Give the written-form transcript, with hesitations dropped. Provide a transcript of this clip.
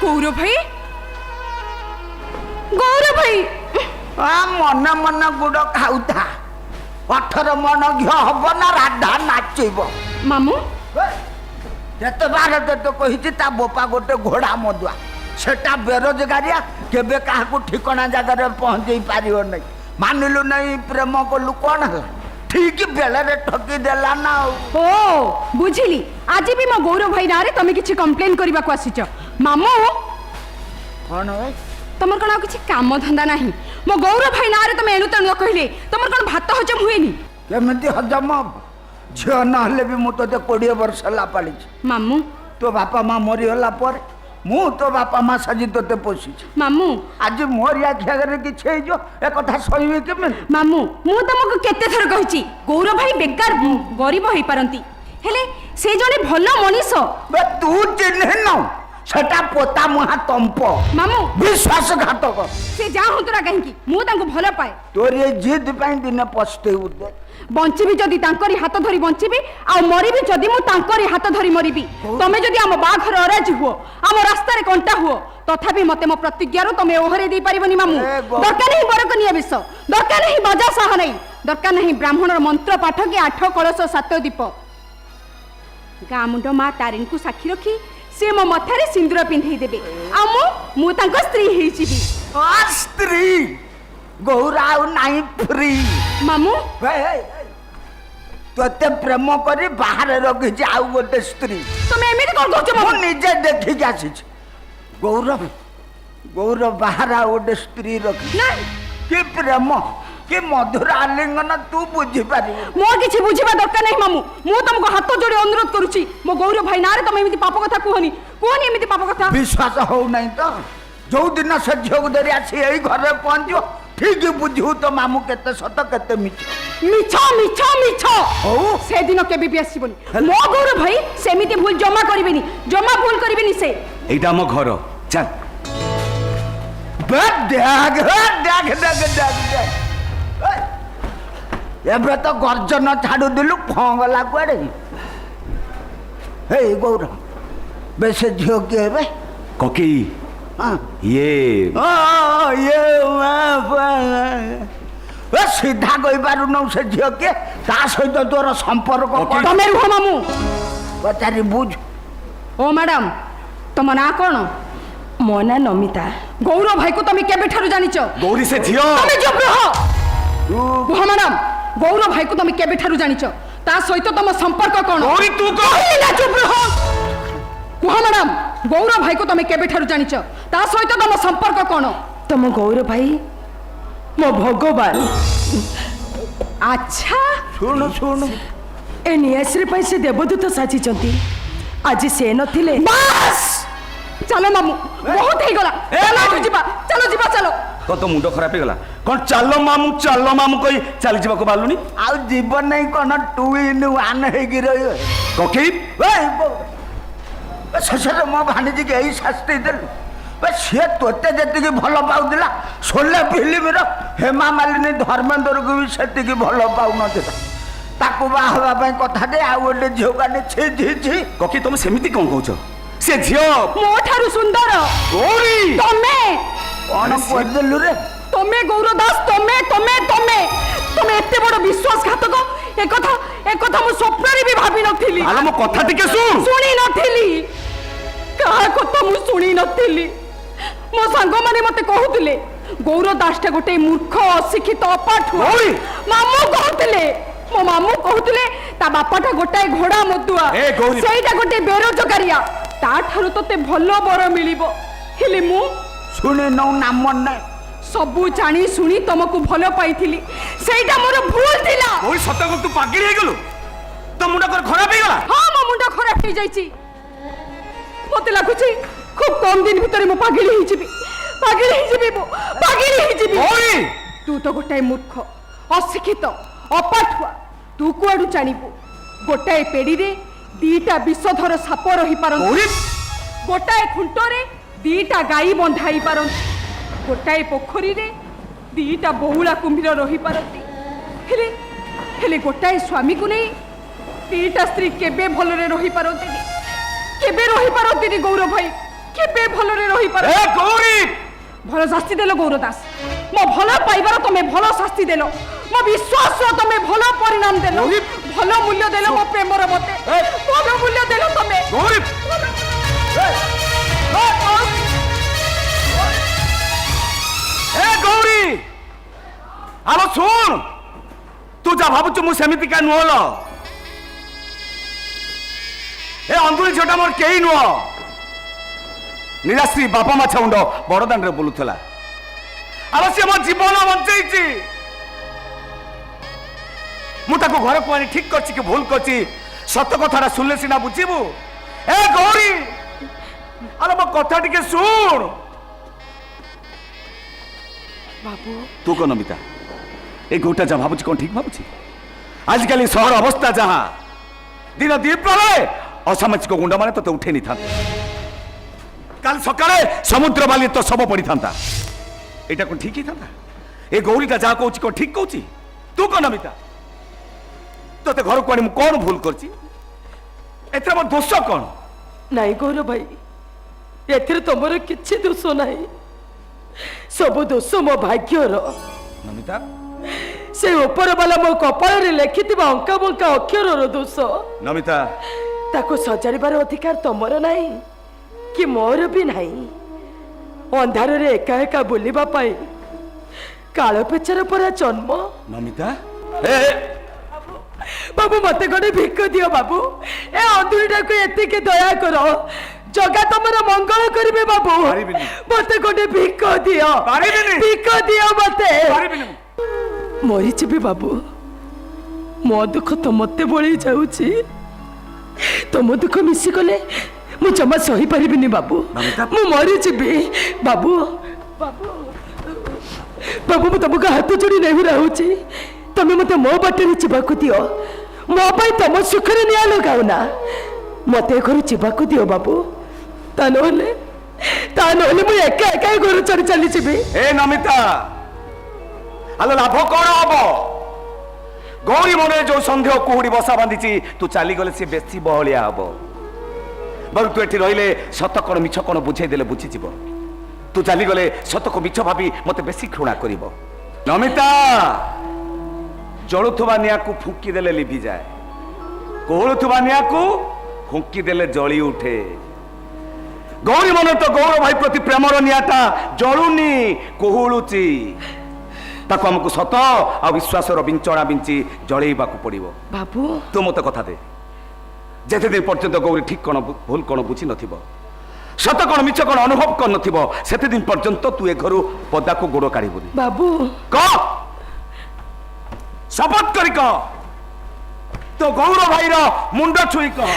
गौरव भाई गौरव भाई मन मन गुड़ खाऊता 18 मन घी हम ना राधा नाचब मामू जेते बार तो कही बोपा गोटे घोड़ा मदुआ सेटा बेरोजगारिया केबे काहाकू ठिकना जगह पहुंचे पार नहीं मानिलु नहीं प्रेम कलु कौन है ठीक बेले ठकी देला ना ओ बुझिली आज भी मो गौरव भाई ना रे तमे किछि कंप्लेन करबा को आसीच मामू कौन है तमर कोन किछि काम धंदा नाही मो गौरव भाई ना रे तमे एनु तनु कहले तमर कोन भात हजम हुएनी केमिति हजम झियो नहले भी मु तो 20 वर्ष ला पाली मामू तो बापा माँ मरीगला पर मु तो बापा माँ साजी तोते पोषी मामू आज मोर आखिआगे किसी एक कथा सही केमी मामू मु तुमको केते थर कहिची गौरव भाई बेकार गरीब होई पारंती हेले से जने भलो मनीष बे तू चिन्ह न सेटा पोता मुहा तंप मामू विश्वासघातक से जा हुतरा कहीं मु तांको भलो पाए तोर ये जिद पाई दिन पछतेउ दे बंचिबी जदि तांकरी हाथ धरी बंचिबी आ मरिबी जदि मु तांकरी हाथ धरी मरिबी तमे जदि आम बाघर अराजी हुओ आम रास्ता रे कंटा हुओ तथापि मते मो प्रतिज्ञारो तमे ओहरे दे पारिबनी मामू दरकार नहीं बरकनिया विष दरकार नहीं बजा सह नहीं दरकार नहीं ब्राह्मणर मंत्र पाठ के 8 कलश 7 दीप गाँ मुंड माँ तारिणी को साक्षी रखी से मो मथारे सिंदूर पिंधई देबे आ मु तांको स्त्री हेइचिबी स्त्री गौरा नहीं फ्री मामू तोते प्रेम करी बाहर रखी आउ गोटे स्त्री तुम एमिति कोन कहछ मामू निजे देखिक आसी गौरव गौरव बाहर आ गोटे स्त्री रखी ना कि प्रेम कि मधुर आलिंगन तू बुझी पारि मोर किछि बुझिबा दरकार नहीं मामू मु तुमको हाथ जोड़ी अनुरोध करूची मो गौरव भाई नारे तुम एमिति पाप कथा कहनी एमिति पाप कथा विश्वास हो नहीं तो जो दिन से झील को धरी आसी यही घर पहुंचो ठीक बुझू तो मामू केते सत केते मिछ मिछ मिछ मिछ हो से दिन केबे भी आसीबनी मो गौरव भाई सेमिति भूल जमा करिबेनी जमा भूल करिबेनी से एटा मो घर चल देख देख देख देख एबे तो गर्जन छाड़ू दिलु फंगला कुआडे हे गौरव बेसे झियो के हेबे ककी ये सीधा कही पार न से झील के सहित तोर संपर्क तमे रुह मामू पचारि बुझ ओ मैडम तुम ना कौन मो ना नमिता गौरव भाई को तुम केबे ठारु जानिच गौरी से झियो तुम चुप रह कुह मैडम गौरव भाई को तुम केबे ठारु जानिच ता सहित तुम संपर्क कौन गौरी तू कह ना चुप रह कुह मैडम गौरव भाई को तुम केबे ठारु जानिच ता सहित तुम संपर्क कौन तुम गौरव भाई मो भगवान अच्छा सुन सुन ए नियाश्री पाई से देवदूत साजिचंती आज से नथिले बस चलो मामू बहुत ही गला चलो जीवा चलो जीवा चलो तो मुंड खराब हो गला कौन चलो मामू कही चली जीवा को बालुनी आउ जीवन नहीं कौन 2 in 1 हेगी रही ककी शेषे मो भाणीजी के यही शास्ति देलु सी तोते जी भल पाला सोले फिल्म हेमा मालिनी धर्मेंद्र को भी से भल पाऊन ताकू बाहर कथा दे आ गोटे झील का छि छि छि ककी तुम सेमिति कौन कहछ से झियो मो ठारु सुंदर गौरी तमे कौन कहलु रे तमे गौरव दास तमे तमे तमे तमे एते बड़ विश्वासघातक एक कथा मु स्वप्न रे भी भाबी नथिली आलो मो कथा टिके सुनी नथिली कहा कथा मु सुनी नथिली मो संग माने मते कहउतिले गौरव दासटा गोटे मूर्ख अशिक्षित अपाठ मामू कहउतिले मो मामू कहउतिले ता बापाटा गोटाए घोड़ा मदुआ सेईटा गोटे बेरोजगारिया ता ठारु तते भलो बर मिलिबो हेले मु सुने नौ नाम नै सबु जानी सुनी तुमको भलो पाइथिली सेईटा मोर भूल थिला ओई सत को तू पागल हे गेलु तो मुंडा कर खराब हे गला हां मो मुंडा खराब हे जाईची मते लागुची खूब कम दिन भीतर मो पागल हे जिबी मो पागल हे जिबी ओई तू तो गोटाए मूर्ख अशिक्षित अपाठुआ तू कुआडू जानिबू गोटाए पेड़ी रे दीटा विषधर साप रही पारन गोटाए खुंटरे दीटा गाई बंधाई पारन गोटाए पोखरी रे दीटा बहुला कुंभीर रही पारती हेले हेले गोटाए स्वामी को नहीं दीटा स्त्री केबे भलरे रही पारती केबे रही पारती गौरव भाई কেবে ভলরে রহি পার এ গৌরী ভাল শাস্তি দেল গৌর দাস মো ভাল পাইবার তুমি ভাল শাস্তি দেল মো বিশ্বাস তুমি ভাল পরিণাম দেল গৌরী! ভাল মূল্য দেল মো প্রেমর মতে এই! ভাল মূল্য দেল তুমি গৌরী এ গৌরী আলো শুন তু যা ভাবুଛୁ ମୁଁ ସେମିତିକା ନୁହଁ ଲ ଏ ଅଙ୍ଗୁଳି ଝିଅଟା ମୋର କେହି ନୁହଁ ନିରାଶ୍ରୀ ବାପା ମା ଛାଉଣ୍ଡ ବଡ଼ଦାଣ୍ଡରେ ବୁଲୁଥିଲା ଆଲୋ ସିଏ ମୋ ଜୀବନ ବଞ୍ଚେଇଛି ମୁଁ ତାକୁ ଘରକୁ ଆଣି ଠିକ କରିଛି କି ଭୁଲ କରିଛି ସତ କଥାଟା ଶୁଣିଲେ ସିନା ବୁଝିବୁ ଏ ଗୌରୀ ଆଲୋ ମୋ କଥା ଟିକେ ଶୁଣ বাবু ତୁ କଣ ନମିତା ଏ ଗୋଟା ଯାହା ଭାବୁଛି କଣ ଠିକ ଭାବୁଛି ଆଜିକାଲି ସହର ଅବସ୍ଥା ଯାହା ଦିନ ଦ୍ୱିପ୍ରହରେ ଅସାମାଜିକ ଗୁଣ୍ଡମାନେ ତୋତେ ଉଠେଇ ନେଇଥାନ୍ତେ କାଲି ସକାଳେ ସମୁଦ୍ର ବାଲି ତ ଶବ ପଡ଼ିଥାନ୍ତା ଏଇଟା କଣ ଠିକ ହେଇଥାନ୍ତା ଏ ଗୌରୀଟା ଯାହା କହୁଛି କଣ ଠିକ କହୁଛି ତୁ କଣ ନମିତା ତୋତେ ଘରକୁ ଆଣି ମୁଁ କଣ ଭୁଲ କରିଛି ଏଥିରେ ମୋର ଦୋଷ କଣ ନାଇଁ ଗୌର ଭାଇ ଏଥିରେ ତମର କିଛି ଦୋଷ ନାହିଁ ସବୁ ଦୋଷ ମୋ ଭାଗ୍ୟର ନମିତା ସେ ଉପର ବାଲା ମୋ କପାଳରେ ଲେଖିଥିବା ଅଙ୍କା ବଙ୍କା ଅକ୍ଷରର ଦୋଷ ନମିତା ତାକୁ ସଜାଡ଼ିବାର ଅଧିକାର ତମର ନାହିଁ କି ମୋର ବି ନାହିଁ ଅନ୍ଧାରରେ ଏକା ଏକା ବୁଲିବା ପାଇଁ କାଳ ପେଚାର ପରା ଜନ୍ମ ନମିତା ବାବୁ ମତେ ଗୋଟେ ଭିକ ଦିଅ ବାବୁ ଏ ଅନ୍ଧୁରୀଟାକୁ ଏତିକି ଦୟା କର ଜଗା ତମର ମଙ୍ଗଳ କରିବେ ବାବୁ ପାରିବିନି। ମତେ ଗୋଟେ ଭିକ ଦିଅ ପାରିବିନି। ଭିକ ଦିଅ ମତେ ପାରିବିନି ମୁଁ। ମରିଯିବି ବାବୁ ମୋ ଦୁଃଖ ତ ମତେ ବଳି ଯାଉଛି ତମ ଦୁଃଖ ମିଶିଗଲେ ମୁଁ ଜମା ସହିପାରିବିନି ବାବୁ ନମିତା। ମୁଁ ମରିଯିବି ବାବୁ ବାବୁ ବାବୁ ମୁଁ ତମକୁ ହାତ ଯୋଡ଼ି ନେହୁରା ହଉଛି ତମେ ମତେ ମୋ ବାଟରେ ଯିବାକୁ ଦିଅ ମୋ ପାଇଁ ତମ ସୁଖରେ ନିଆଁ ଲଗାଉ ନା ମତେ ଏ ଘରୁ ଯିବାକୁ ଦିଅ ବାବୁ ତା ନହେଲେ ମୁଁ ଏକା ଏକା ଏ ଘରୁ ଛାଡ଼ି ଚାଲିଯିବି ଏ ନମିତା ଆଲୋ ଲାଭ କଣ ହବ ଗୌରୀ ମନରେ ଯୋଉ ସନ୍ଦେହ କୁହୁଡି ବସା ବାନ୍ଧିଛି ତୁ ଚାଲିଗଲେ ସିଏ ବେଶୀ ବହଳିଆ ହବ ବରଂ ତୁ ଏଠି ରହିଲେ ସତ କଣ ମିଛ କଣ ବୁଝେଇ ଦେଲେ ବୁଝିଯିବ ତୁ ଚାଲିଗଲେ ସତକୁ ମିଛ ଭାବି ମତେ ବେଶୀ ଘୃଣା କରିବ ନମିତା ଜଳୁଥିବା ନିଆଁକୁ ଫୁଙ୍କି ଦେଲେ ଲିଭିଯାଏ କୋହଳୁଥିବା ନିଆଁକୁ ଫୁଙ୍କି ଦେଲେ ଜଳି ଉଠେ ଗୌରୀ ମନ ତ ଗୌର ଭାଇ ପ୍ରତି ପ୍ରେମର ନିଆଁଟା ଜଳୁନି କୋହୁଳୁଛି ତାକୁ ଆମକୁ ସତ ଆଉ ବିଶ୍ୱାସର ବିଞ୍ଚଣା ବିଞ୍ଚି ଜଳେଇବାକୁ ପଡିବ ବାବୁ ତୁ ମତେ କଥା ଦେ ଯେତେଦିନ ପର୍ଯ୍ୟନ୍ତ ଗୌରୀ ଠିକ କଣ ଭୁଲ କଣ ବୁଝି ନଥିବ ସତ କଣ ମିଛ କଣ ଅନୁଭବ କରିନଥିବ ସେତେଦିନ ପର୍ଯ୍ୟନ୍ତ ତୁ ଏ ଘରୁ ପଦାକୁ ଗୋଡ଼ କାଢିବୁନି ବାବୁ କହ ଶପଥ କରି କହ ତୋ ଗୌର ଭାଇର ମୁଣ୍ଡ ଛୁଇଁ କହ